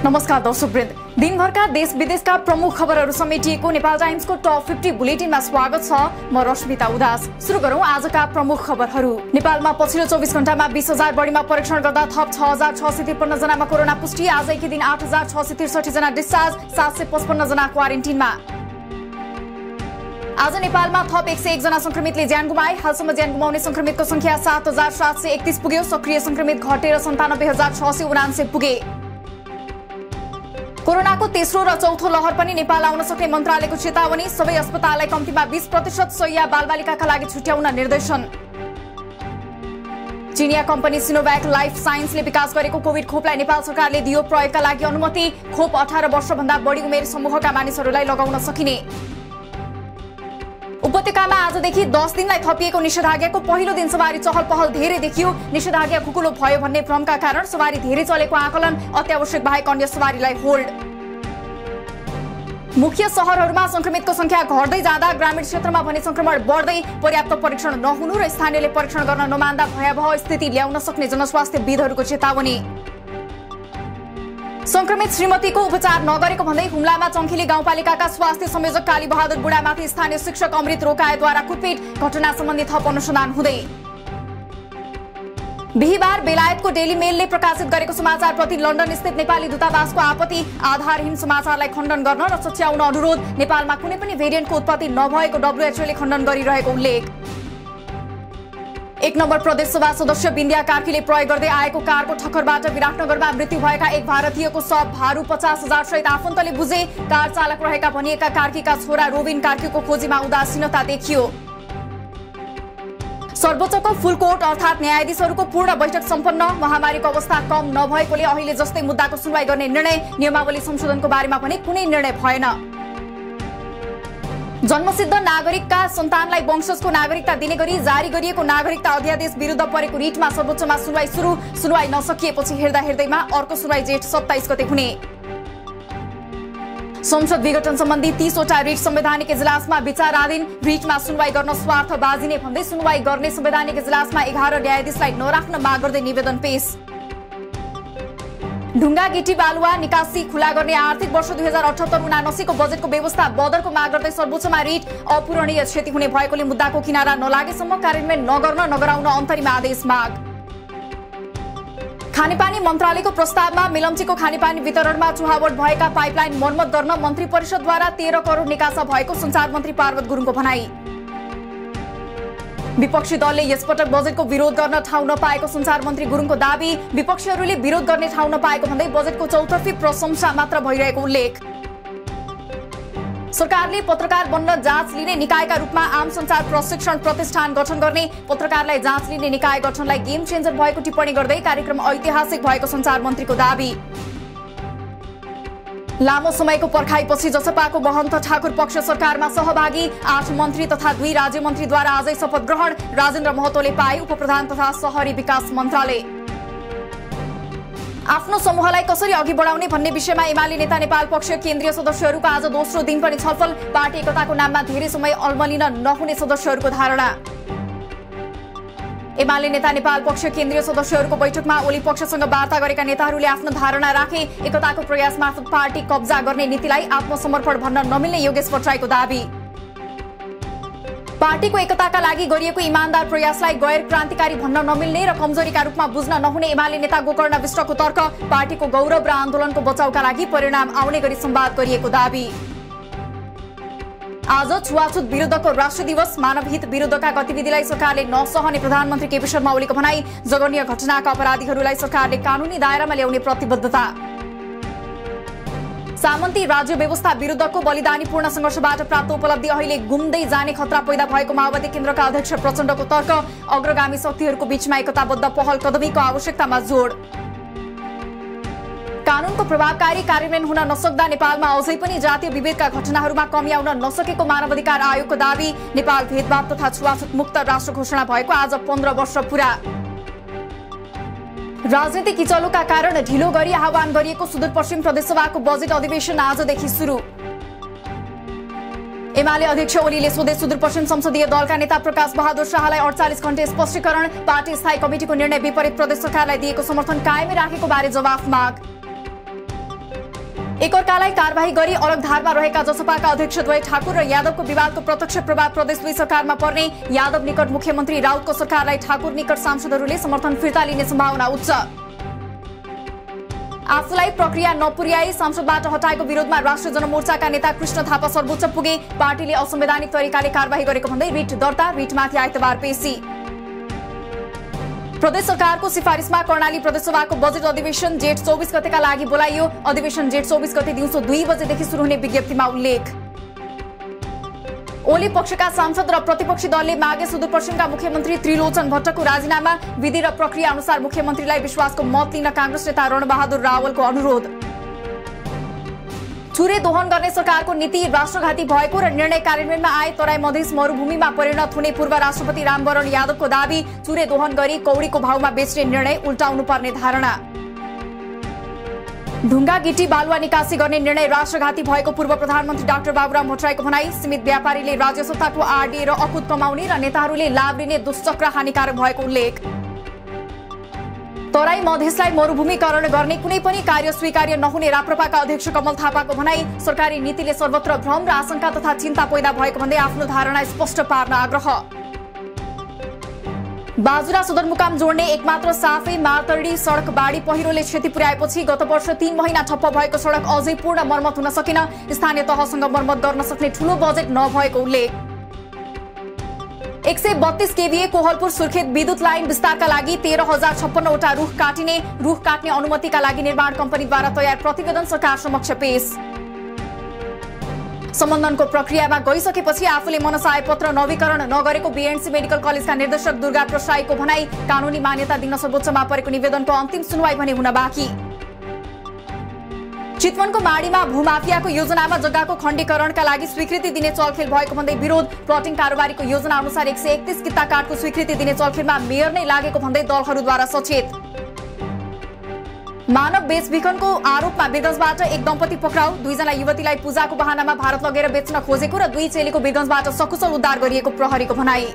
नमस्कार दर्शकवृन्द, दिनभरका देश विदेशका प्रमुख खबरहरू समेटिएको नेपाल टाइम्सको टप 50 बुलेटिनमा स्वागत छ। म रश्मिता उदास। सुरु गरौँ आजका प्रमुख खबरहरू। नेपालमा पछिल्लो 24 घण्टामा 20,000 बढीमा परीक्षण गर्दा थप 6,653 जनामा कोरोना पुष्टि। आज एकै दिन 8,663 जना डिस्चार्ज, 755 जना क्वारेन्टिनमा। आज नेपालमा थप 101 जना संक्रमितले ज्यान गुमाए। हालसम्म ज्यान गुमाउने संक्रमितको संख्या 7,731 पुग्यो। सक्रिय संक्रमित घटेर 97,679 पुगे। कोरोनाको तेस्रो र चौथो लहर पनि नेपाल आउन सक्ने मन्त्रालयको चेतावनी। सबै अस्पताललाई कम्तीमा 20% शय्या बालबालिकाका लागि छुट्याउन निर्देशन। चिनिया कम्पनी सिनोभ्याक लाइफ साइन्सले विकास गरेको कोभिड खोपलाई नेपाल सरकारले दियो प्रयोगका लागि अनुमति। खोप 18 वर्षभन्दा बढी उमेर समूहका मानिसहरूलाई लगाउन सकिने। उपत्यकामा आजदेखि 10 दिनलाई थपिएको निषेधाज्ञाको पहिलो दिन सवारी चहल पहल धेरै देखियो। निषेधाज्ञा खुकुलो भयो भन्ने भ्रमका कारण सवारी धेरै चलेको आकलन। अत्यावश्यक बाहेक अन्य सवारीलाई होल्ड। मुख्य शहरहरूमा संक्रमितको संख्या घट्दै जाँदा ग्रामीण क्षेत्रमा भने संक्रमण बढ्दै। पर्याप्त परीक्षण नहुनु र स्थानीयले परीक्षण गर्न नमान्दा भयावह स्थिति ल्याउन सक्ने जनस्वास्थ्यविदहरूको चेतावनी। संक्रमित श्रीमतीको उपचार नगरेको भन्दै हुम्लामा चङ्खिली गाउँपालिकाका स्वास्थ्य संयोजक काली बहादुर बुढामाथि स्थानीय शिक्षक अमृत रोकाएद्वारा कुटपिट। घटना सम्बन्धी थप अनुसन्धान हुँदै। बिहिबार बेलायतको डेली मेलले प्रकाशित गरेको समाचारप्रति लन्डन स्थित नेपाली दूतावासको आपत्ति। आधारहीन समाचारलाई खण्डन गर्न र सच्याउन अनुरोध। नेपालमा कुनै पनि भेरिएन्टको उत्पत्ति नभएको डब्ल्युएचओले खण्डन गरिरहेको उल्लेख। 1 नम्बर प्रदेशसभा सदस्य बिन्द्या कार्कीले प्रयोग गर्दै आएको कारको ठक्करबाट विराटनगरमा मृत्यु भएका एक भारतीयको शव भारू 50,000 सहित आफन्तले बुझे। कार चालक रहेका भनिएका कार्कीका छोरा रोबिन कार्कीको खोजीमा उदासीनता देखियो। सर्वोच्चको फुल कोर्ट अर्थात् न्यायाधीशहरूको पूर्ण बैठक सम्पन्न। महामारीको अवस्था कम नभएकोले अहिले जस्तै मुद्दाको सुनवाई गर्ने निर्णय। नियमावली संशोधनको बारेमा पनि कुनै निर्णय भएन। जन्मसिद्ध नागरिकका सन्तानलाई वंशजको नागरिकता दिने गरी जारी गरिएको नागरिकता अध्यादेश विरुद्ध परेको रिटमा सर्वोच्चमा सुनवाई सुरु। सुनवाई नसकिएपछि हेर्दैमा अर्को सुनवाई जेठ 27 गते हुने। संसद विघटन सम्बन्धी 30 वटा रिट संवैधानिक इजलासमा विचाराधीन। रिटमा सुनवाई गर्न स्वार्थबाजी नै भन्दै सुनवाई गर्ने संवैधानिक इजलासमा 11 न्यायाधीशलाई नराख्न माग गर्दै निवेदन पेश। ढुङ्गा गिटी बालुवा निकासी खुला गर्ने आर्थिक वर्ष 2078-79 बजेटको व्यवस्था बदरको माग गर्दै सर्वोच्चमा रिट। अपूरणीय क्षति हुने भएकोले मुद्दाको किनारा नलागेसम्म कार्यान्वयन नगर्न नगराउन अन्तरिम आदेश माग। खानेपानी मन्त्रालयको प्रस्तावमा मेलम्चीको खानेपानी वितरणमा चुहावट भएका पाइपलाइन मर्मत गर्न मन्त्री परिषदद्वारा 13 करोड निकासा भएको सञ्चार मन्त्री पार्वत गुरुङको भनाई। विपक्षी दलले यसपटक बजेटको विरोध गर्न ठाउँ नपाएको सञ्चार मन्त्री गुरुङको दाबी। विपक्षीहरूले विरोध गर्ने ठाउँ नपाएको भन्दै बजेटको चौतर्फी प्रशंसा मात्र भइरहेको उल्लेख। सरकारले पत्रकार बन्न जाँच लिने निकायका रूपमा आम सञ्चार प्रशिक्षण प्रतिष्ठान गठन गर्ने। पत्रकारलाई जाँच लिने निकाय गठनलाई गेम चेन्जर भएको टिप्पणी गर्दै कार्यक्रम ऐतिहासिक भएको सञ्चार मन्त्रीको दाबी। लामो समयको पर्खाइपछि जसपाको महन्त ठाकुर पक्ष सरकारमा सहभागी। 8 मन्त्री तथा 2 राज्य मन्त्रीद्वारा आजै शपथ ग्रहण। राजेन्द्र महतोले पाए उपप्रधान तथा शहरी विकास मन्त्रालय। आफ्नो समूहलाई कसरी अघि बढाउने भन्ने विषयमा एमाले नेता नेपाल पक्ष केन्द्रीय सदस्यहरूको आज दोस्रो दिन पनि छलफल। पार्टी एकताको नाममा धेरै समय अल्मलिन नहुने सदस्यहरूको धारणा। एमाले नेता नेपाल पक्ष केन्द्रीय सदस्यहरूको बैठकमा ओली पक्षसँग वार्ता गरेका नेताहरूले आफ्नो धारणा राखे। एकताको प्रयास मार्फत पार्टी कब्जा गर्ने नीतिलाई आत्मसमर्पण भन्न नमिल्ने योगेश भट्टराईको दाबी। पार्टीको एकताका लागि गरिएको इमानदार प्रयासलाई गैर क्रान्तिकारी भन्न नमिल्ने र कमजोरीका रूपमा बुझ्न नहुने एमाले नेता गोकर्ण विष्टको तर्क। पार्टीको गौरव र आन्दोलनको बचाउका लागि परिणाम आउने गरी संवाद गरिएको दाबी। आज छुवाछुत विरुद्धको राष्ट्रिय दिवस। मानवहित विरुद्धका गतिविधिलाई सरकारले नसहने प्रधानमन्त्री केपी शर्मा ओलीको भनाई। जघन्य घटनाका अपराधीहरूलाई सरकारले कानूनी दायरामा ल्याउने प्रतिबद्धता। सामन्ती राज्य व्यवस्था विरुद्धको बलिदानीपूर्ण संघर्षबाट प्राप्त उपलब्धि अहिले गुम्दै जाने खतरा पैदा भएको माओवादी केन्द्रका अध्यक्ष प्रचण्डको तर्क। अग्रगामी शक्तिहरूको बीचमा एकताबद्ध पहल कदमीको आवश्यकतामा जोड। कानूनको प्रभावकारी कार्यान्वयन हुन नसक्दा नेपालमा अझै पनि जातीय विभेदका घटनाहरूमा कमी आउन नसकेको मानवाधिकार आयोगको दाबी। नेपाल भेदभाव तथा छुवाछुत मुक्त राष्ट्र घोषणा भएको आज 15 वर्ष पुरा। राजनीतिक किचलोका कारण ढिलो गरी आह्वान गरिएको सुदूरपश्चिम प्रदेशसभाको बजेट अधिवेशन आजदेखि सुरु। एमाले अध्यक्ष ओलीले सोधे सुदूरपश्चिम संसदीय दलका नेता प्रकाश बहादुर शाहलाई 48 घण्टे स्पष्टीकरण। पार्टी स्थायी कमिटिको निर्णय विपरीत प्रदेश सरकारलाई दिएको समर्थन कायमै राखेको बारे जवाफ माग। एकअर्कालाई कारबाही गरी अलग धारमा रहेका जसपाका अध्यक्ष द्वय ठाकुर र यादवको विवादको प्रत्यक्ष प्रभाव प्रदेश 2 सरकारमा पर्ने, यादव निकट मुख्यमन्त्री राउतको सरकारलाई ठाकुर निकट सांसदहरूले समर्थन फिर्ता लिने सम्भावना उच्च। आफूलाई प्रक्रिया नपुर्याई सांसदबाट हटाएको विरोधमा राष्ट्रिय जनमोर्चाका नेता कृष्ण थापा सर्वोच्च पुगे, पार्टीले असंवैधानिक तरिकाले कारबाही गरेको भन्दै रिट दर्ता, रिटमाथि आइतबार पेशी। प्रदेश सरकारको सिफारिसमा कर्णाली प्रदेशसभाको बजेट अधिवेशन जेठ 24 गतेका लागि बोलाइयो। अधिवेशन जेठ 24 गते दिउँसो 2 बजेदेखि सुरु हुने विज्ञप्तिमा उल्लेख। ओली पक्षका सांसद र प्रतिपक्षी दलले मागे सुदूरपश्चिमका मुख्यमन्त्री त्रिलोचन भट्टको राजीनामा, विधि र प्रक्रिया अनुसार मुख्यमन्त्रीलाई विश्वासको मत लिन कांग्रेस नेता रणबहादुर रावलको अनुरोध। चुरे दोहन गर्ने सरकारको नीति राष्ट्रघाती भएको र निर्णय कार्यान्वयनमा आए तराई मधेस मरुभूमिमा परिणत हुने पूर्व राष्ट्रपति रामवरण यादवको दावी, चुरे दोहन गरी कौडीको भावमा बेच्ने निर्णय उल्टाउनु पर्ने धारणा। ढुङ्गा गिटी बालुवा निकासी गर्ने निर्णय राष्ट्रघाती भएको पूर्व प्रधानमन्त्री डाक्टर बाबुराम भट्टराईको भनाई, सीमित व्यापारीले राज्य सत्ताको आरडी र अकुत कमाउने र नेताहरूले लाभ लिने दुष्चक्र हानिकारक भएको उल्लेख। तराई मधेसलाई मरुभूमिकरण गर्ने कुनै पनि कार्य स्वीकार्य नहुने राप्रपाका अध्यक्ष कमल थापाको भनाई, सरकारी नीतिले सर्वत्र भ्रम र आशंका तथा चिन्ता पैदा भएको भन्दै आफ्नो धारणा स्पष्ट पार्न आग्रह। बाजुरा सदरमुकाम जोड्ने एकमात्र साफे मातडी सडक बाढी पहिरोले क्षति पुर्याएपछि गत वर्ष 3 महिना ठप्प भएको सडक अझै पूर्ण मर्मत हुन सकेन, स्थानीय तहसँग मर्मत गर्न सक्ने ठूलो बजेट नभएको उल्लेख। 132 केभीए कोहलपुर सुर्खेत विद्युत लाइन विस्तारका लागि 13,056 वटा रुख काटिने, रुख काट्ने अनुमतिका लागि निर्माण कम्पनीद्वारा तयार प्रतिवेदन सरकार समक्ष पेश। सम्बन्धनको प्रक्रियामा गइसकेपछि आफूले मनसाय पत्र नवीकरण नगरेको बीएनसी मेडिकल कलेजका निर्देशक दुर्गा प्रसाईको भनाई, कानूनी मान्यता दिन सर्वोच्चमा परेको निवेदनको अन्तिम सुनवाई भने हुन बाँकी। चितवनको माडीमा भूमाफियाको योजनामा जग्गाको खण्डीकरणका लागि स्वीकृति दिने चलखेल भएको भन्दै विरोध, प्लटिङ कारोबारीको योजना अनुसार 131 किता काठको स्वीकृति दिने चलखेलमा मेयर नै लागेको भन्दै दलहरूद्वारा सचेत। मानव बेचबिखनको आरोपमा वीरगञ्जबाट एक दम्पति पक्राउ, 2 जना युवतीलाई पूजाको बहानामा भारत लगेर बेच्न खोजेको र 2 चेलीको वीरगञ्जबाट सकुशल उद्धार गरिएको प्रहरीको भनाई।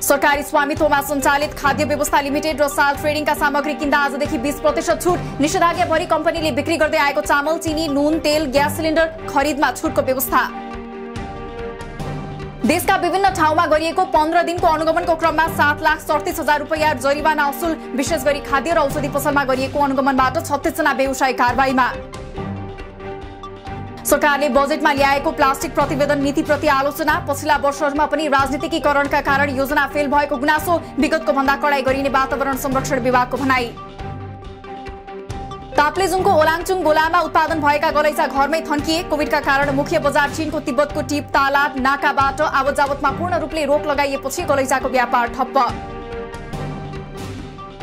सरकारी स्वामित्वमा सञ्चालित खाद्य व्यवस्था लिमिटेड र साल ट्रेडिङका सामग्री किन्दा आजदेखि 20% छुट, निषेधाज्ञा भरि कम्पनीले बिक्री गर्दै आएको चामल, चिनी, नुन, तेल, ग्यास सिलिन्डर खरिदमा छुटको व्यवस्था। देशका विभिन्न ठाउँमा गरिएको 15 दिनको अनुगमनको क्रममा 7,37,000 रुपैयाँ जरिवाना असुल, विशेष गरी खाद्य र औषधि पसलमा गरिएको अनुगमनबाट 36 जना व्यवसायी कारबाहीमा। सरकारले बजेटमा ल्याएको प्लास्टिक प्रतिवेदन नीतिप्रति आलोचना, पछिल्ला वर्षहरूमा पनि राजनीतिकीकरणका कारण योजना फेल भएको गुनासो, विगतको भन्दा कडाई गरिने वातावरण संरक्षण विभागको भनाई। ताप्लेजुङको ओलाङचुङ गोलामा उत्पादन भएका गलैँचा घरमै थन्किए, कोभिडका कारण मुख्य बजार चीनको तिब्बतको टिप ताला नाकाबाट आवत जावतमा पूर्ण रूपले रोक लगाइएपछि गलैँचाको व्यापार ठप्प।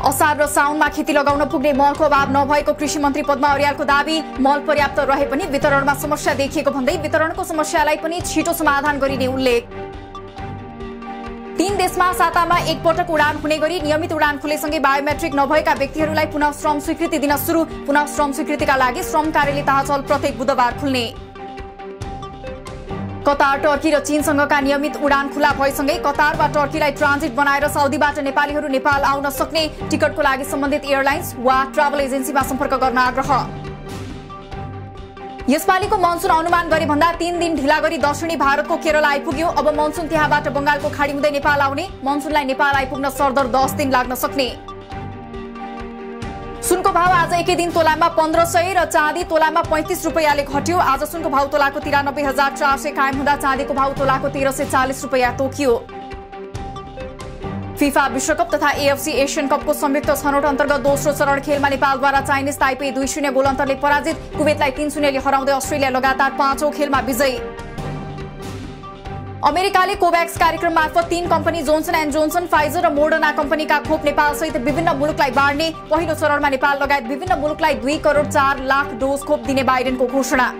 असार र साउनमा खेती लगाउन पुग्ने मलको अभाव नभएको कृषि मन्त्री पद्मा अर्यालको दावी, मल पर्याप्त रहे पनि वितरणमा समस्या देखिएको भन्दै वितरणको समस्यालाई पनि छिटो समाधान गरिने उल्लेख। 3 देशमा सातामा एक पटक उडान हुने गरी नियमित उडान खुलेसँगै बायोमेट्रिक नभएका व्यक्तिहरूलाई पुनः श्रम स्वीकृति दिन सुरु, पुनः श्रम स्वीकृतिका लागि श्रम कार्यालय ताहाचल प्रत्येक बुधबार खुल्ने। कतार, टर्की र चीनसँगका नियमित उडान खुला भएसँगै कतार वा टर्कीलाई ट्रान्जिट बनाएर साउदीबाट नेपालीहरू नेपाल आउन सक्ने, टिकटको लागि सम्बन्धित एयरलाइन्स वा ट्राभल एजेन्सीमा सम्पर्क गर्न आग्रह। यसपालिको मनसुन अनुमान गरे भन्दा 3 दिन ढिला गरी दक्षिणी भारतको केरल आइपुग्यो। अब मनसुन त्यहाँबाट बंगालको खाडी हुँदै नेपाल आउने, मनसुनलाई नेपाल आइपुग्न सरदर 10 दिन लाग्न सक्ने। सुनको भाव आज एकै दिन तोलामा 1500 र चाँदी तोलामा 35 रुपैयाँले घट्यो। आज सुनको भाव तोलाको 93,400 कायम हुँदा चाँदीको भाव तोलाको 1340 रुपैयाँ तोकियो। फिफा विश्वकप तथा एएफसी एशियन कपको संयुक्त छनौट अन्तर्गत दोस्रो चरण खेलमा नेपालद्वारा चाइनिज ताइपे 2-0 गोल अन्तरले पराजित, कुवेतलाई 3-0 ले हराउँदै अस्ट्रेलिया लगातार 5औं खेलमा विजयी। अमेरिकाले कोभ्याक्स कार्यक्रम मार्फत 3 company Johnson and Johnson, Pfizer र मोडर्ना कम्पनीका खोप नेपालसहित विभिन्न मुलुकलाई बाँड्ने, पहिलो चरणमा नेपाल लगायत विभिन्न मुलुकलाई 2 करोड 4 लाख डोज खोप दिने बाइडेनको घोषणा।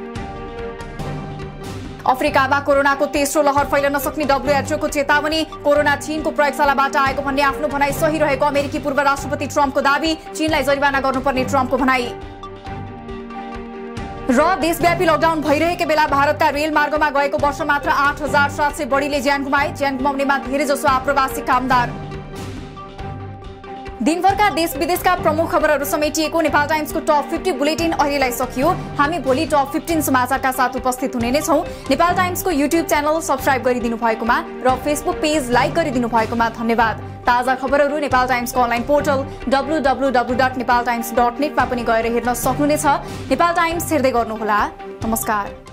अफ्रिकामा कोरोनाको तेस्रो लहर फैलन सक्ने डब्ल्युएचओको चेतावनी, कोरोना चीनको प्रयोगशालाबाट आएको भन्ने आफ्नो भनाई सही रहेको अमेरिकी पूर्व राष्ट्रपति ट्रम्पको दावी, चीनलाई जरिवाना गर्नुपर्ने ट्रम्पको भनाई। र देशव्यापी लकडाउन भइरहेकै बेला भारतका रेल मार्गमा गएको वर्ष मात्र 8,700 बढीले ज्यान गुमाए, ज्यान गुमाउनेमा धेरै जसो आप्रवासी कामदार। दिनभरका देश विदेशका प्रमुख खबरहरू समेटिएको नेपाल टाइम्सको टप 50 बुलेटिन अहिलेलाई सकियो। हामी भोलि टप 15 समाचारका साथ उपस्थित हुने नै छौं। नेपाल टाइम्सको युट्युब च्यानल सब्स्क्राइब गरिदिनु भएकोमा र फेसबुक पेज लाइक गरिदिनु भएकोमा धन्यवाद। ताजा खबरहरू नेपाल टाइम्सको अनलाइन पोर्टल www.nepaltimes.net मा पनि गएर हेर्न सक्नुहुनेछ। नेपाल टाइम्स हेर्दै गर्नुहोला। नमस्कार।